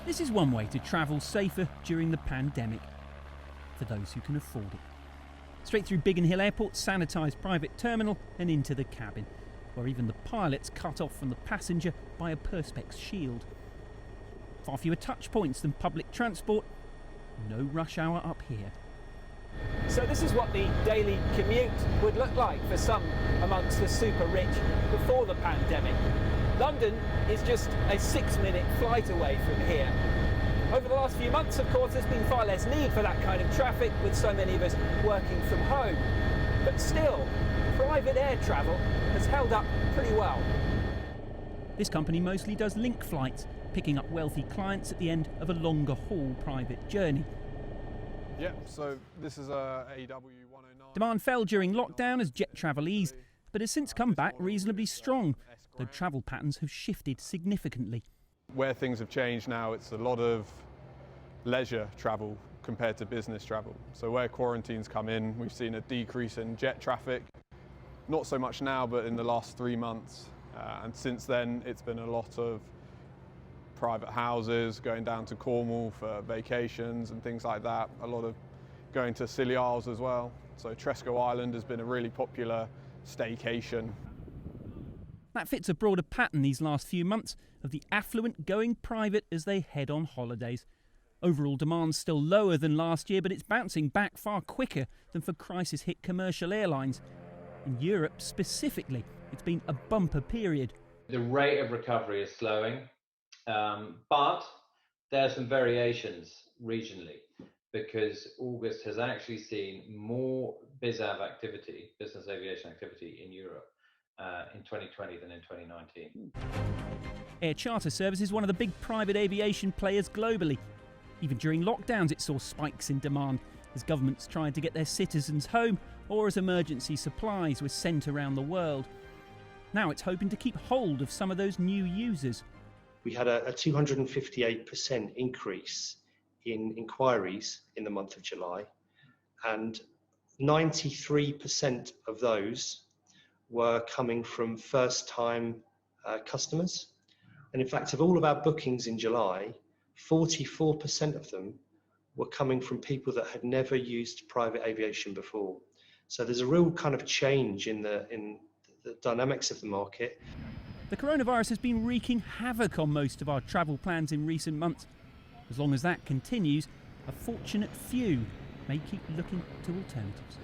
This is one way to travel safer during the pandemic, for those who can afford it. Straight through Biggin Hill Airport's sanitised private terminal and into the cabin, where even the pilot's cut off from the passenger by a perspex shield. Far fewer touch points than public transport, no rush hour up here. So this is what the daily commute would look like for some amongst the super rich before the pandemic. London is just a 6-minute flight away from here. Over the last few months, of course, there's been far less need for that kind of traffic, with so many of us working from home. But still, private air travel has held up pretty well. This company mostly does link flights, picking up wealthy clients at the end of a longer haul private journey. Yeah, so this is a AW109. Demand fell during lockdown as jet travel eased, but has since come back reasonably strong, though travel patterns have shifted significantly. Where things have changed now, it's a lot of leisure travel compared to business travel. So where quarantines come in, we've seen a decrease in jet traffic. Not so much now, but in the last 3 months. And since then, it's been a lot of private houses, going down to Cornwall for vacations and things like that. A lot of going to Scilly Isles as well. So Tresco Island has been a really popular staycation. That fits a broader pattern these last few months of the affluent going private as they head on holidays. Overall demand's still lower than last year, but it's bouncing back far quicker than for crisis-hit commercial airlines. In Europe specifically, it's been a bumper period. The rate of recovery is slowing, but there are some variations regionally, because August has actually seen more BizAv activity, business aviation activity in Europe in 2020 than in 2019. Air Charter Service is one of the big private aviation players globally. Even during lockdowns it saw spikes in demand as governments tried to get their citizens home or as emergency supplies were sent around the world. Now it's hoping to keep hold of some of those new users. We had a 258% increase in inquiries in the month of July, and 93% of those were coming from first-time customers. And in fact, of all of our bookings in July, 44% of them were coming from people that had never used private aviation before. So there's a real kind of change in the dynamics of the market. The coronavirus has been wreaking havoc on most of our travel plans in recent months. As long as that continues, a fortunate few may keep looking to alternatives.